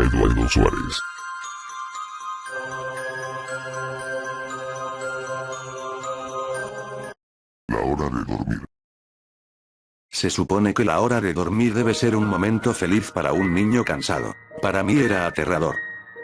Eduardo Suárez. La hora de dormir. Se supone que la hora de dormir debe ser un momento feliz para un niño cansado. Para mí era aterrador.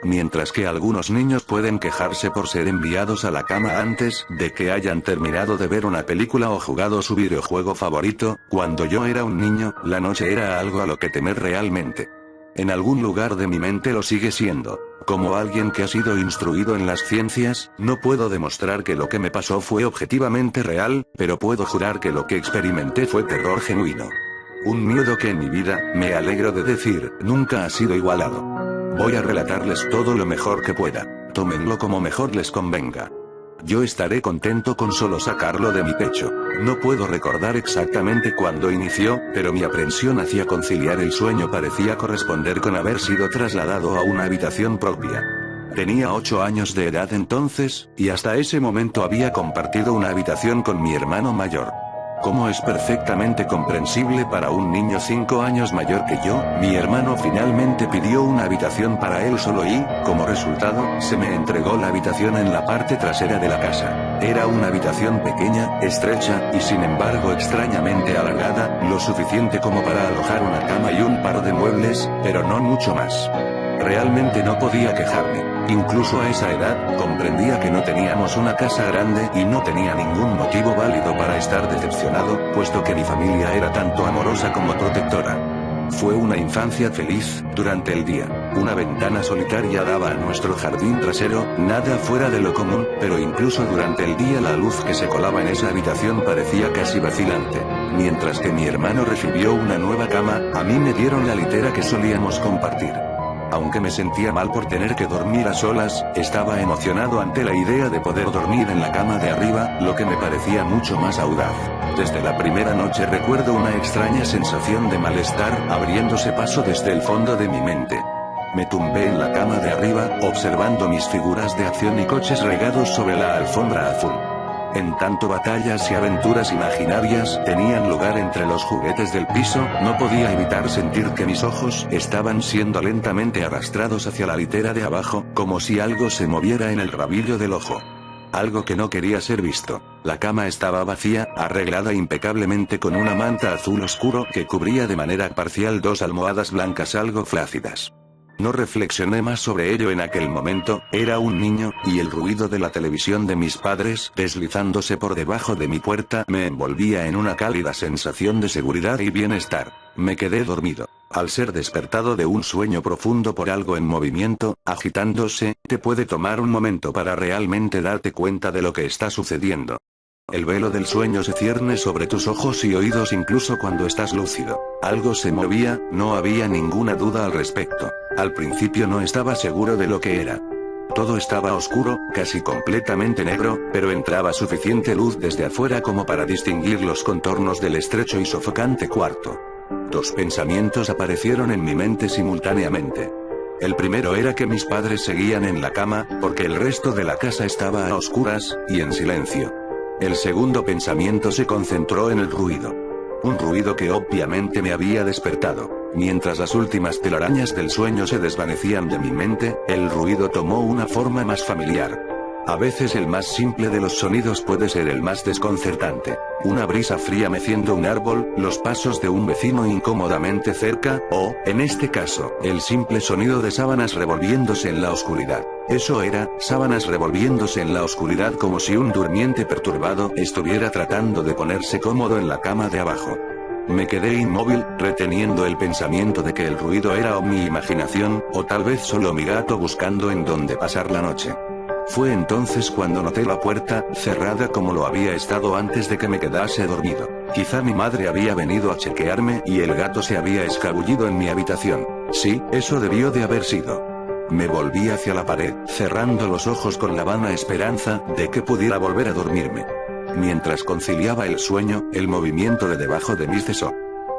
Mientras que algunos niños pueden quejarse por ser enviados a la cama antes de que hayan terminado de ver una película o jugado su videojuego favorito, cuando yo era un niño, la noche era algo a lo que temer realmente. En algún lugar de mi mente lo sigue siendo. Como alguien que ha sido instruido en las ciencias, no puedo demostrar que lo que me pasó fue objetivamente real, pero puedo jurar que lo que experimenté fue terror genuino. Un miedo que en mi vida, me alegro de decir, nunca ha sido igualado. Voy a relatarles todo lo mejor que pueda. Tómenlo como mejor les convenga. Yo estaré contento con solo sacarlo de mi pecho. No puedo recordar exactamente cuándo inició, pero mi aprensión hacia conciliar el sueño parecía corresponder con haber sido trasladado a una habitación propia. Tenía 8 años de edad entonces, y hasta ese momento había compartido una habitación con mi hermano mayor. Como es perfectamente comprensible para un niño 5 años mayor que yo, mi hermano finalmente pidió una habitación para él solo y, como resultado, se me entregó la habitación en la parte trasera de la casa. Era una habitación pequeña, estrecha, y sin embargo extrañamente alargada, lo suficiente como para alojar una cama y un par de muebles, pero no mucho más. Realmente no podía quejarme. Incluso a esa edad, comprendía que no teníamos una casa grande y no tenía ningún motivo válido para estar decepcionado, puesto que mi familia era tanto amorosa como protectora. Fue una infancia feliz. Durante el día, una ventana solitaria daba a nuestro jardín trasero, nada fuera de lo común, pero incluso durante el día la luz que se colaba en esa habitación parecía casi vacilante. Mientras que mi hermano recibió una nueva cama, a mí me dieron la litera que solíamos compartir. Aunque me sentía mal por tener que dormir a solas, estaba emocionado ante la idea de poder dormir en la cama de arriba, lo que me parecía mucho más audaz. Desde la primera noche recuerdo una extraña sensación de malestar abriéndose paso desde el fondo de mi mente. Me tumbé en la cama de arriba, observando mis figuras de acción y coches regados sobre la alfombra azul. En tanto batallas y aventuras imaginarias tenían lugar entre los juguetes del piso, no podía evitar sentir que mis ojos estaban siendo lentamente arrastrados hacia la litera de abajo, como si algo se moviera en el rabillo del ojo. Algo que no quería ser visto. La cama estaba vacía, arreglada impecablemente con una manta azul oscuro que cubría de manera parcial 2 almohadas blancas algo flácidas. No reflexioné más sobre ello en aquel momento, era un niño, y el ruido de la televisión de mis padres, deslizándose por debajo de mi puerta, me envolvía en una cálida sensación de seguridad y bienestar. Me quedé dormido. Al ser despertado de un sueño profundo por algo en movimiento, agitándose, te puede tomar un momento para realmente darte cuenta de lo que está sucediendo. El velo del sueño se cierne sobre tus ojos y oídos incluso cuando estás lúcido. Algo se movía, no había ninguna duda al respecto. Al principio no estaba seguro de lo que era. Todo estaba oscuro, casi completamente negro, pero entraba suficiente luz desde afuera como para distinguir los contornos del estrecho y sofocante cuarto. 2 pensamientos aparecieron en mi mente simultáneamente. El primero era que mis padres seguían en la cama, porque el resto de la casa estaba a oscuras, y en silencio. El segundo pensamiento se concentró en el ruido. Un ruido que obviamente me había despertado. Mientras las últimas telarañas del sueño se desvanecían de mi mente, el ruido tomó una forma más familiar. A veces el más simple de los sonidos puede ser el más desconcertante. Una brisa fría meciendo un árbol, los pasos de un vecino incómodamente cerca, o, en este caso, el simple sonido de sábanas revolviéndose en la oscuridad. Eso era, sábanas revolviéndose en la oscuridad como si un durmiente perturbado estuviera tratando de ponerse cómodo en la cama de abajo. Me quedé inmóvil, reteniendo el pensamiento de que el ruido era o mi imaginación, o tal vez solo mi gato buscando en dónde pasar la noche. Fue entonces cuando noté la puerta, cerrada como lo había estado antes de que me quedase dormido. Quizá mi madre había venido a chequearme y el gato se había escabullido en mi habitación. Sí, eso debió de haber sido. Me volví hacia la pared, cerrando los ojos con la vana esperanza de que pudiera volver a dormirme. Mientras conciliaba el sueño, el movimiento de debajo de mí cesó.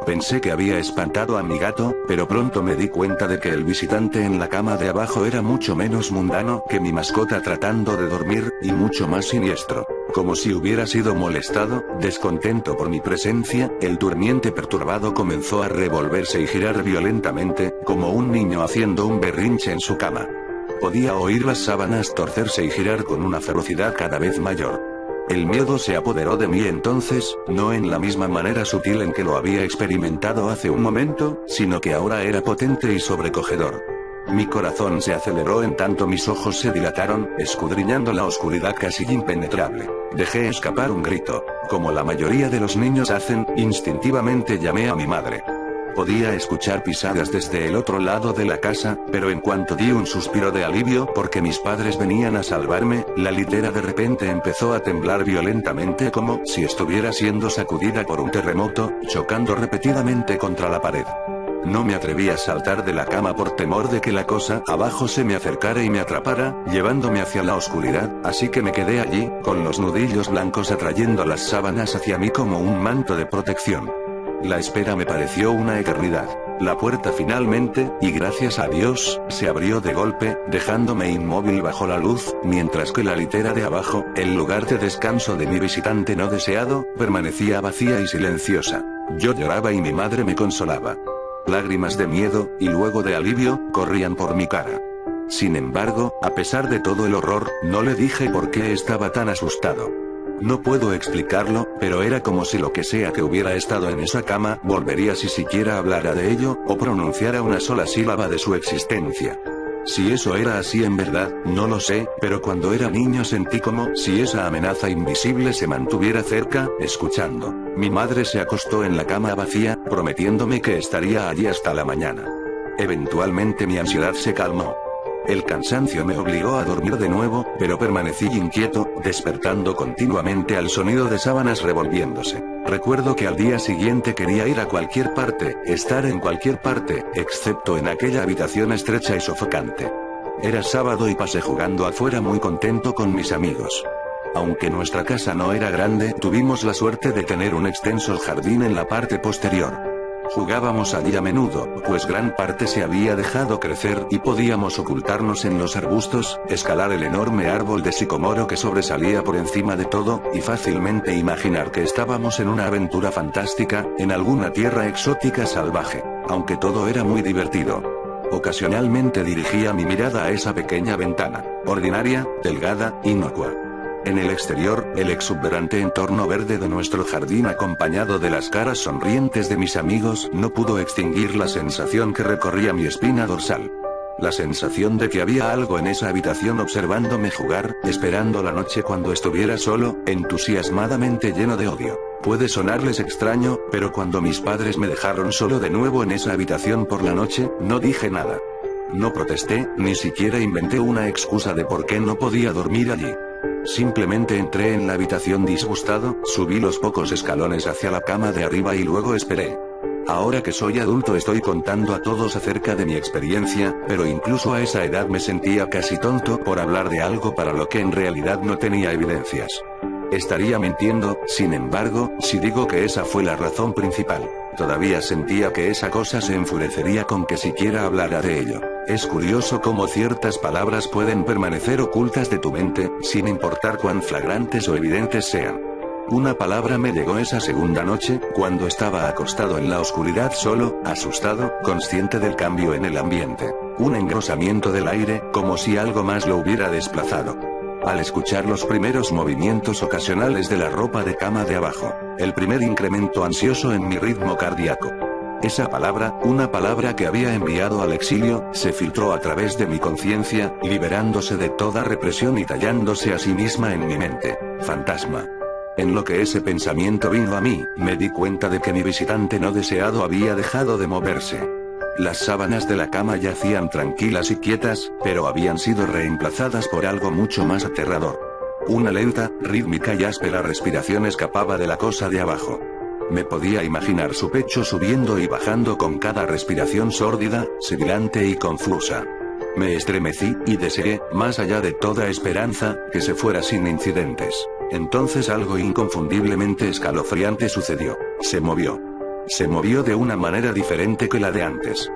Pensé que había espantado a mi gato, pero pronto me di cuenta de que el visitante en la cama de abajo era mucho menos mundano que mi mascota tratando de dormir, y mucho más siniestro. como si hubiera sido molestado, descontento por mi presencia, el durmiente perturbado comenzó a revolverse y girar violentamente, como un niño haciendo un berrinche en su cama. Podía oír las sábanas torcerse y girar con una ferocidad cada vez mayor. El miedo se apoderó de mí entonces, no en la misma manera sutil en que lo había experimentado hace un momento, sino que ahora era potente y sobrecogedor. Mi corazón se aceleró en tanto mis ojos se dilataron, escudriñando la oscuridad casi impenetrable. Dejé escapar un grito. Como la mayoría de los niños hacen, instintivamente llamé a mi madre. Podía escuchar pisadas desde el otro lado de la casa, pero en cuanto di un suspiro de alivio porque mis padres venían a salvarme, la litera de repente empezó a temblar violentamente como si estuviera siendo sacudida por un terremoto, chocando repetidamente contra la pared. No me atreví a saltar de la cama por temor de que la cosa abajo se me acercara y me atrapara, llevándome hacia la oscuridad, así que me quedé allí, con los nudillos blancos atrayendo las sábanas hacia mí como un manto de protección. La espera me pareció una eternidad. La puerta finalmente, y gracias a Dios, se abrió de golpe, dejándome inmóvil bajo la luz, mientras que la litera de abajo, el lugar de descanso de mi visitante no deseado, permanecía vacía y silenciosa. Yo lloraba y mi madre me consolaba. Lágrimas de miedo, y luego de alivio, corrían por mi cara. Sin embargo, a pesar de todo el horror, no le dije por qué estaba tan asustado. No puedo explicarlo, pero era como si lo que sea que hubiera estado en esa cama volvería si siquiera hablara de ello, o pronunciara una sola sílaba de su existencia. Si eso era así en verdad, no lo sé, pero cuando era niño sentí como si esa amenaza invisible se mantuviera cerca, escuchando. Mi madre se acostó en la cama vacía, prometiéndome que estaría allí hasta la mañana. Eventualmente mi ansiedad se calmó. El cansancio me obligó a dormir de nuevo, pero permanecí inquieto, despertando continuamente al sonido de sábanas revolviéndose. Recuerdo que al día siguiente quería ir a cualquier parte, estar en cualquier parte, excepto en aquella habitación estrecha y sofocante. Era sábado y pasé jugando afuera muy contento con mis amigos. Aunque nuestra casa no era grande, tuvimos la suerte de tener un extenso jardín en la parte posterior. Jugábamos allí a menudo, pues gran parte se había dejado crecer y podíamos ocultarnos en los arbustos, escalar el enorme árbol de sicomoro que sobresalía por encima de todo, y fácilmente imaginar que estábamos en una aventura fantástica, en alguna tierra exótica salvaje, aunque todo era muy divertido. Ocasionalmente dirigía mi mirada a esa pequeña ventana, ordinaria, delgada, inocua. En el exterior, el exuberante entorno verde de nuestro jardín acompañado de las caras sonrientes de mis amigos no pudo extinguir la sensación que recorría mi espina dorsal. La sensación de que había algo en esa habitación observándome jugar, esperando la noche cuando estuviera solo, entusiasmadamente lleno de odio. Puede sonarles extraño, pero cuando mis padres me dejaron solo de nuevo en esa habitación por la noche, no dije nada. No protesté, ni siquiera inventé una excusa de por qué no podía dormir allí. Simplemente entré en la habitación disgustado, subí los pocos escalones hacia la cama de arriba y luego esperé. Ahora que soy adulto estoy contando a todos acerca de mi experiencia, pero incluso a esa edad me sentía casi tonto por hablar de algo para lo que en realidad no tenía evidencias. Estaría mintiendo, sin embargo, si digo que esa fue la razón principal. Todavía sentía que esa cosa se enfurecería con que siquiera hablara de ello. Es curioso cómo ciertas palabras pueden permanecer ocultas de tu mente, sin importar cuán flagrantes o evidentes sean. Una palabra me llegó esa segunda noche, cuando estaba acostado en la oscuridad solo, asustado, consciente del cambio en el ambiente. Un engrosamiento del aire, como si algo más lo hubiera desplazado. Al escuchar los primeros movimientos ocasionales de la ropa de cama de abajo, el primer incremento ansioso en mi ritmo cardíaco. Esa palabra, una palabra que había enviado al exilio, se filtró a través de mi conciencia, liberándose de toda represión y tallándose a sí misma en mi mente. Fantasma. En lo que ese pensamiento vino a mí, me di cuenta de que mi visitante no deseado había dejado de moverse. Las sábanas de la cama yacían tranquilas y quietas, pero habían sido reemplazadas por algo mucho más aterrador. Una lenta, rítmica y áspera respiración escapaba de la cosa de abajo. Me podía imaginar su pecho subiendo y bajando con cada respiración sórdida, sibilante y confusa. Me estremecí, y deseé, más allá de toda esperanza, que se fuera sin incidentes. Entonces algo inconfundiblemente escalofriante sucedió. Se movió. Se movió de una manera diferente que la de antes.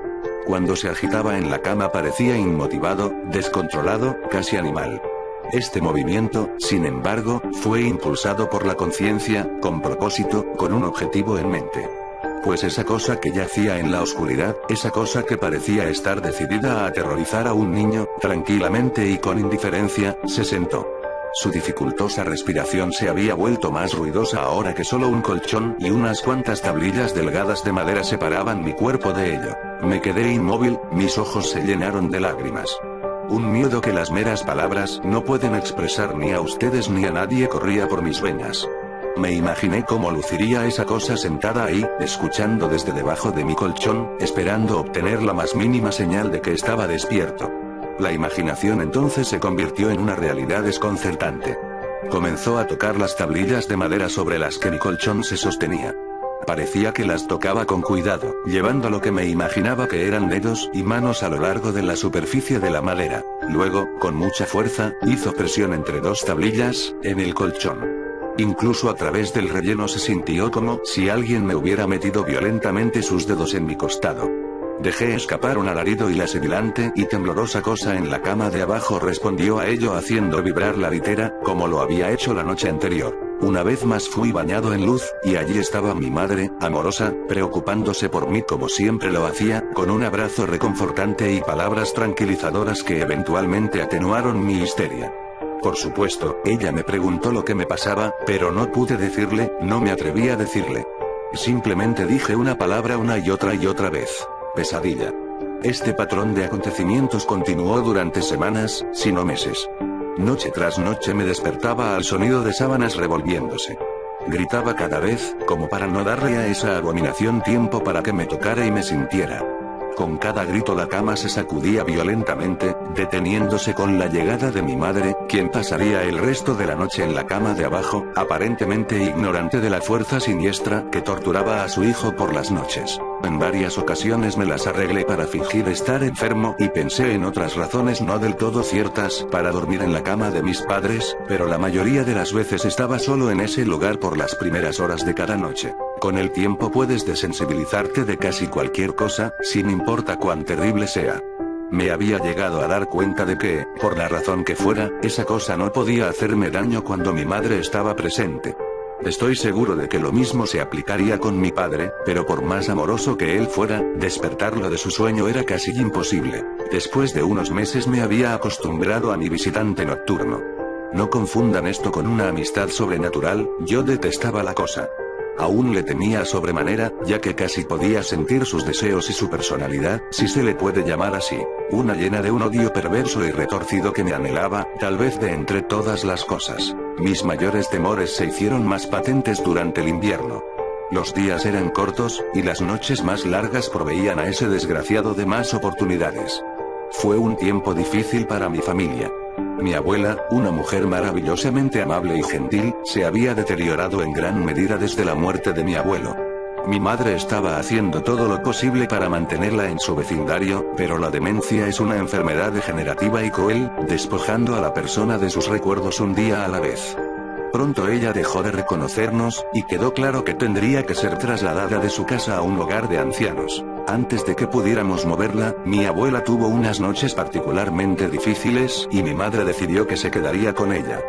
Cuando se agitaba en la cama parecía inmotivado, descontrolado, casi animal. Este movimiento, sin embargo, fue impulsado por la conciencia, con propósito, con un objetivo en mente. Pues esa cosa que yacía en la oscuridad, esa cosa que parecía estar decidida a aterrorizar a un niño, tranquilamente y con indiferencia, se sentó. Su dificultosa respiración se había vuelto más ruidosa ahora que solo un colchón y unas cuantas tablillas delgadas de madera separaban mi cuerpo de ello. Me quedé inmóvil, mis ojos se llenaron de lágrimas. Un miedo que las meras palabras no pueden expresar ni a ustedes ni a nadie corría por mis venas. Me imaginé cómo luciría esa cosa sentada ahí, escuchando desde debajo de mi colchón, esperando obtener la más mínima señal de que estaba despierto. La imaginación entonces se convirtió en una realidad desconcertante. Comenzó a tocar las tablillas de madera sobre las que mi colchón se sostenía. Parecía que las tocaba con cuidado, llevando lo que me imaginaba que eran dedos y manos a lo largo de la superficie de la madera. Luego, con mucha fuerza, hizo presión entre dos tablillas, en el colchón. Incluso a través del relleno se sintió como si alguien me hubiera metido violentamente sus dedos en mi costado. Dejé escapar un alarido y la sibilante y temblorosa cosa en la cama de abajo respondió a ello haciendo vibrar la litera, como lo había hecho la noche anterior. Una vez más fui bañado en luz, y allí estaba mi madre, amorosa, preocupándose por mí como siempre lo hacía, con un abrazo reconfortante y palabras tranquilizadoras que eventualmente atenuaron mi histeria. Por supuesto, ella me preguntó lo que me pasaba, pero no pude decirle, no me atreví a decirle. Simplemente dije una palabra una y otra vez. Pesadilla. Este patrón de acontecimientos continuó durante semanas, si no meses. Noche tras noche me despertaba al sonido de sábanas revolviéndose. Gritaba cada vez, como para no darle a esa abominación tiempo para que me tocara y me sintiera. Con cada grito la cama se sacudía violentamente, deteniéndose con la llegada de mi madre, quien pasaría el resto de la noche en la cama de abajo, aparentemente ignorante de la fuerza siniestra que torturaba a su hijo por las noches. En varias ocasiones me las arreglé para fingir estar enfermo y pensé en otras razones no del todo ciertas para dormir en la cama de mis padres, pero la mayoría de las veces estaba solo en ese lugar por las primeras horas de cada noche. Con el tiempo puedes desensibilizarte de casi cualquier cosa, sin importa cuán terrible sea. Me había llegado a dar cuenta de que, por la razón que fuera, esa cosa no podía hacerme daño cuando mi madre estaba presente. Estoy seguro de que lo mismo se aplicaría con mi padre, pero por más amoroso que él fuera, despertarlo de su sueño era casi imposible. Después de unos meses me había acostumbrado a mi visitante nocturno. No confundan esto con una amistad sobrenatural, yo detestaba la cosa. Aún le temía sobremanera, ya que casi podía sentir sus deseos y su personalidad, si se le puede llamar así. Una llena de un odio perverso y retorcido que me anhelaba, tal vez de entre todas las cosas. Mis mayores temores se hicieron más patentes durante el invierno. Los días eran cortos, y las noches más largas proveían a ese desgraciado de más oportunidades. Fue un tiempo difícil para mi familia. Mi abuela, una mujer maravillosamente amable y gentil, se había deteriorado en gran medida desde la muerte de mi abuelo. Mi madre estaba haciendo todo lo posible para mantenerla en su vecindario, pero la demencia es una enfermedad degenerativa y cruel, despojando a la persona de sus recuerdos un día a la vez. Pronto ella dejó de reconocernos, y quedó claro que tendría que ser trasladada de su casa a un hogar de ancianos. Antes de que pudiéramos moverla, mi abuela tuvo unas noches particularmente difíciles, y mi madre decidió que se quedaría con ella.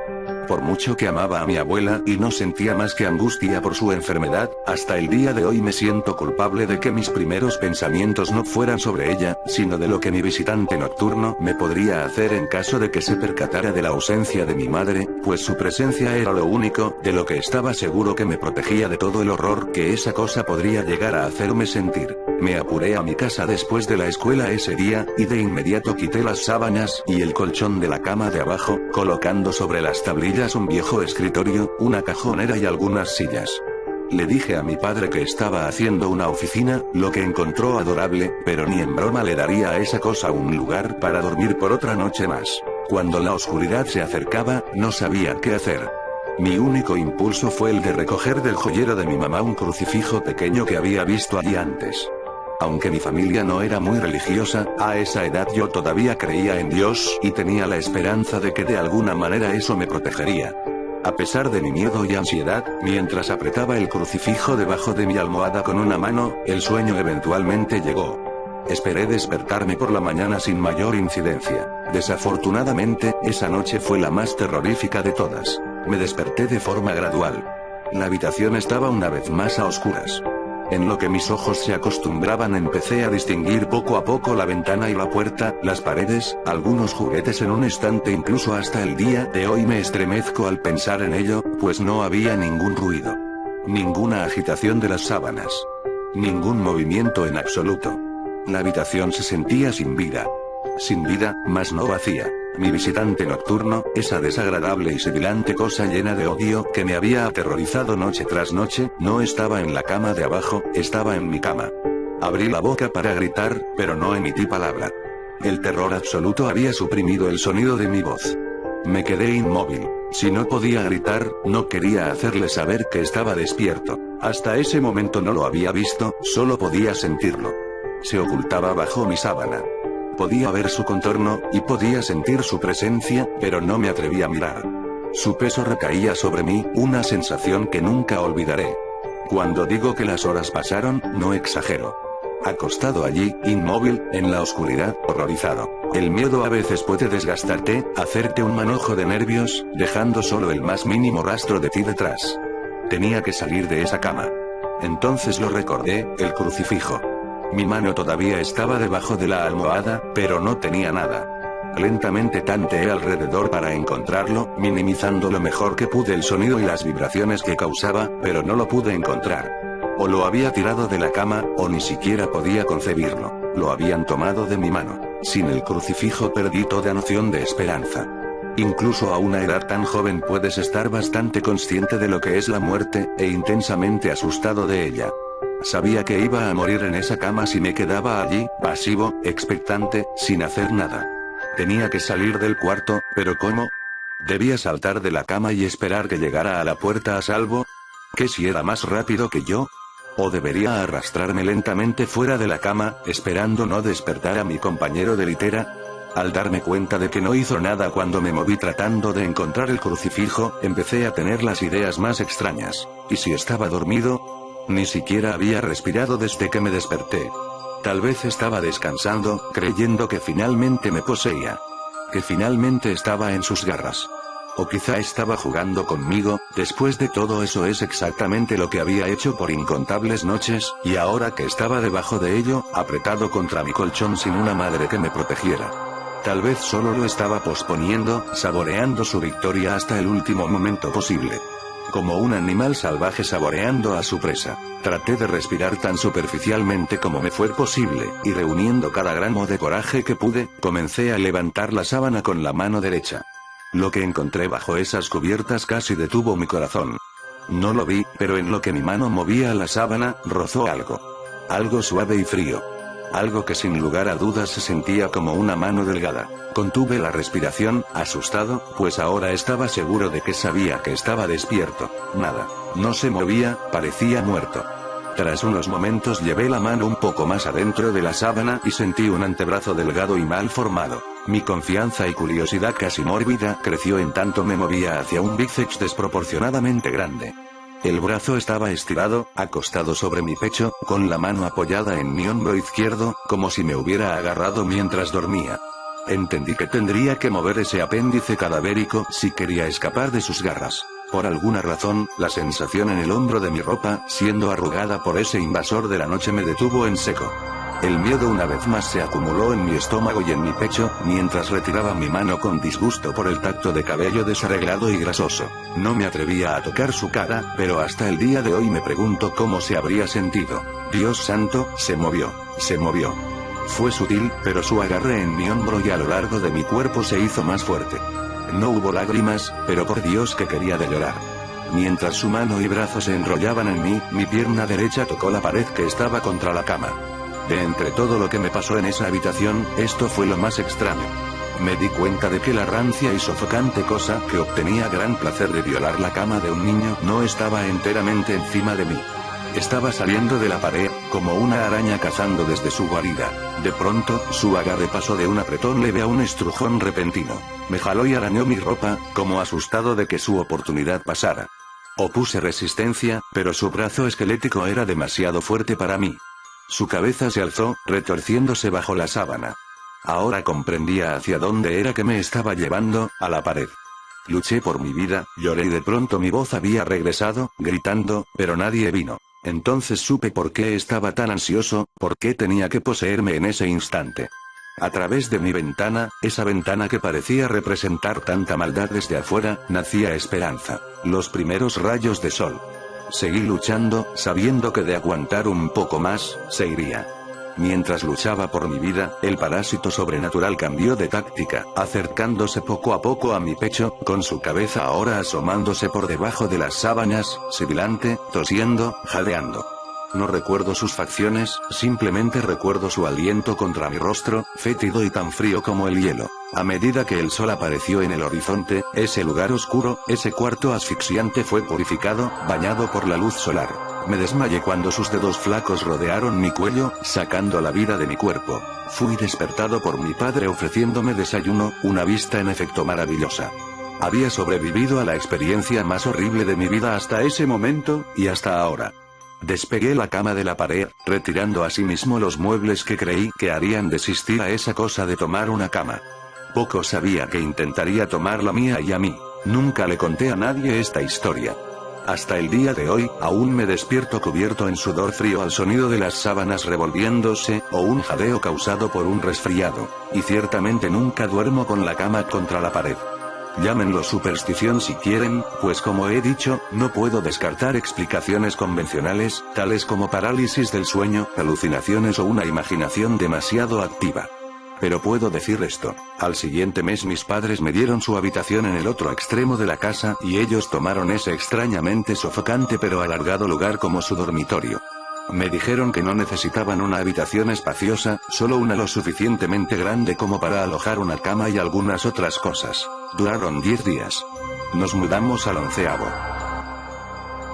Por mucho que amaba a mi abuela y no sentía más que angustia por su enfermedad, hasta el día de hoy me siento culpable de que mis primeros pensamientos no fueran sobre ella, sino de lo que mi visitante nocturno me podría hacer en caso de que se percatara de la ausencia de mi madre, pues su presencia era lo único de lo que estaba seguro que me protegía de todo el horror que esa cosa podría llegar a hacerme sentir. Me apuré a mi casa después de la escuela ese día, y de inmediato quité las sábanas y el colchón de la cama de abajo, colocando sobre las tablillas un viejo escritorio, una cajonera y algunas sillas. Le dije a mi padre que estaba haciendo una oficina, lo que encontró adorable, pero ni en broma le daría a esa cosa un lugar para dormir por otra noche más. Cuando la oscuridad se acercaba, no sabía qué hacer. Mi único impulso fue el de recoger del joyero de mi mamá un crucifijo pequeño que había visto allí antes. Aunque mi familia no era muy religiosa, a esa edad yo todavía creía en Dios y tenía la esperanza de que de alguna manera eso me protegería. A pesar de mi miedo y ansiedad, mientras apretaba el crucifijo debajo de mi almohada con una mano, el sueño eventualmente llegó. Esperé despertarme por la mañana sin mayor incidencia. Desafortunadamente, esa noche fue la más terrorífica de todas. Me desperté de forma gradual. La habitación estaba una vez más a oscuras. En lo que mis ojos se acostumbraban empecé a distinguir poco a poco la ventana y la puerta, las paredes, algunos juguetes en un estante, incluso hasta el día de hoy me estremezco al pensar en ello, pues no había ningún ruido. Ninguna agitación de las sábanas. Ningún movimiento en absoluto. La habitación se sentía sin vida. Sin vida, mas no vacía. Mi visitante nocturno, esa desagradable y sibilante cosa llena de odio que me había aterrorizado noche tras noche, no estaba en la cama de abajo, estaba en mi cama. Abrí la boca para gritar, pero no emití palabra. El terror absoluto había suprimido el sonido de mi voz. Me quedé inmóvil. Si no podía gritar, no quería hacerle saber que estaba despierto. Hasta ese momento no lo había visto, solo podía sentirlo. Se ocultaba bajo mi sábana. Podía ver su contorno, y podía sentir su presencia, pero no me atreví a mirar. Su peso recaía sobre mí, una sensación que nunca olvidaré. Cuando digo que las horas pasaron, no exagero. Acostado allí, inmóvil, en la oscuridad, horrorizado. El miedo a veces puede desgastarte, hacerte un manojo de nervios, dejando solo el más mínimo rastro de ti detrás. Tenía que salir de esa cama. Entonces lo recordé, el crucifijo. Mi mano todavía estaba debajo de la almohada, pero no tenía nada. Lentamente tanteé alrededor para encontrarlo, minimizando lo mejor que pude el sonido y las vibraciones que causaba, pero no lo pude encontrar. O lo había tirado de la cama, o ni siquiera podía concebirlo. Lo habían tomado de mi mano. Sin el crucifijo perdí toda noción de esperanza. Incluso a una edad tan joven puedes estar bastante consciente de lo que es la muerte, e intensamente asustado de ella. Sabía que iba a morir en esa cama si me quedaba allí, pasivo, expectante, sin hacer nada. Tenía que salir del cuarto, pero ¿cómo? ¿Debía saltar de la cama y esperar que llegara a la puerta a salvo? ¿Qué si era más rápido que yo? ¿O debería arrastrarme lentamente fuera de la cama, esperando no despertar a mi compañero de litera? Al darme cuenta de que no hizo nada cuando me moví tratando de encontrar el crucifijo, empecé a tener las ideas más extrañas. ¿Y si estaba dormido? Ni siquiera había respirado desde que me desperté. Tal vez estaba descansando, creyendo que finalmente me poseía. Que finalmente estaba en sus garras. O quizá estaba jugando conmigo. Después de todo eso es exactamente lo que había hecho por incontables noches, y ahora que estaba debajo de ello, apretado contra mi colchón sin una madre que me protegiera. Tal vez solo lo estaba posponiendo, saboreando su victoria hasta el último momento posible. Como un animal salvaje saboreando a su presa. Traté de respirar tan superficialmente como me fue posible, y reuniendo cada gramo de coraje que pude, comencé a levantar la sábana con la mano derecha. Lo que encontré bajo esas cubiertas casi detuvo mi corazón. No lo vi, pero en lo que mi mano movía la sábana, rozó algo. Algo suave y frío. Algo que sin lugar a dudas se sentía como una mano delgada. Contuve la respiración, asustado, pues ahora estaba seguro de que sabía que estaba despierto. Nada. No se movía, parecía muerto. Tras unos momentos llevé la mano un poco más adentro de la sábana y sentí un antebrazo delgado y mal formado. Mi confianza y curiosidad casi mórbida creció en tanto me movía hacia un bíceps desproporcionadamente grande. El brazo estaba estirado, acostado sobre mi pecho, con la mano apoyada en mi hombro izquierdo, como si me hubiera agarrado mientras dormía. Entendí que tendría que mover ese apéndice cadavérico si quería escapar de sus garras. Por alguna razón, la sensación en el hombro de mi ropa, siendo arrugada por ese invasor de la noche, me detuvo en seco. El miedo una vez más se acumuló en mi estómago y en mi pecho, mientras retiraba mi mano con disgusto por el tacto de cabello desarreglado y grasoso. No me atrevía a tocar su cara, pero hasta el día de hoy me pregunto cómo se habría sentido. Dios santo, se movió. Se movió. Fue sutil, pero su agarre en mi hombro y a lo largo de mi cuerpo se hizo más fuerte. No hubo lágrimas, pero por Dios que quería de llorar. Mientras su mano y brazo se enrollaban en mí, mi pierna derecha tocó la pared que estaba contra la cama. De entre todo lo que me pasó en esa habitación, esto fue lo más extraño. Me di cuenta de que la rancia y sofocante cosa que obtenía gran placer de violar la cama de un niño no estaba enteramente encima de mí. Estaba saliendo de la pared, como una araña cazando desde su guarida. De pronto, su agarre pasó de un apretón leve a un estrujón repentino. Me jaló y arañó mi ropa, como asustado de que su oportunidad pasara. Opuse resistencia, pero su brazo esquelético era demasiado fuerte para mí. Su cabeza se alzó, retorciéndose bajo la sábana. Ahora comprendía hacia dónde era que me estaba llevando, a la pared. Luché por mi vida, lloré y de pronto mi voz había regresado, gritando, pero nadie vino. Entonces supe por qué estaba tan ansioso, por qué tenía que poseerme en ese instante. A través de mi ventana, esa ventana que parecía representar tanta maldad desde afuera, nacía esperanza. Los primeros rayos de sol. Seguí luchando, sabiendo que de aguantar un poco más, se iría. Mientras luchaba por mi vida, el parásito sobrenatural cambió de táctica, acercándose poco a poco a mi pecho, con su cabeza ahora asomándose por debajo de las sábanas, sibilante, tosiendo, jadeando. No recuerdo sus facciones, simplemente recuerdo su aliento contra mi rostro, fétido y tan frío como el hielo. A medida que el sol apareció en el horizonte, ese lugar oscuro, ese cuarto asfixiante fue purificado, bañado por la luz solar. Me desmayé cuando sus dedos flacos rodearon mi cuello, sacando la vida de mi cuerpo. Fui despertado por mi padre ofreciéndome desayuno, una vista en efecto maravillosa. Había sobrevivido a la experiencia más horrible de mi vida hasta ese momento, y hasta ahora. Despegué la cama de la pared, retirando asimismo los muebles que creí que harían desistir a esa cosa de tomar una cama. Poco sabía que intentaría tomar la mía y a mí. Nunca le conté a nadie esta historia. Hasta el día de hoy, aún me despierto cubierto en sudor frío al sonido de las sábanas revolviéndose, o un jadeo causado por un resfriado. Y ciertamente nunca duermo con la cama contra la pared. Llámenlo superstición si quieren, pues como he dicho, no puedo descartar explicaciones convencionales, tales como parálisis del sueño, alucinaciones o una imaginación demasiado activa. Pero puedo decir esto: al siguiente mes mis padres me dieron su habitación en el otro extremo de la casa y ellos tomaron ese extrañamente sofocante pero alargado lugar como su dormitorio. Me dijeron que no necesitaban una habitación espaciosa, solo una lo suficientemente grande como para alojar una cama y algunas otras cosas. Duraron 10 días. Nos mudamos al 11º.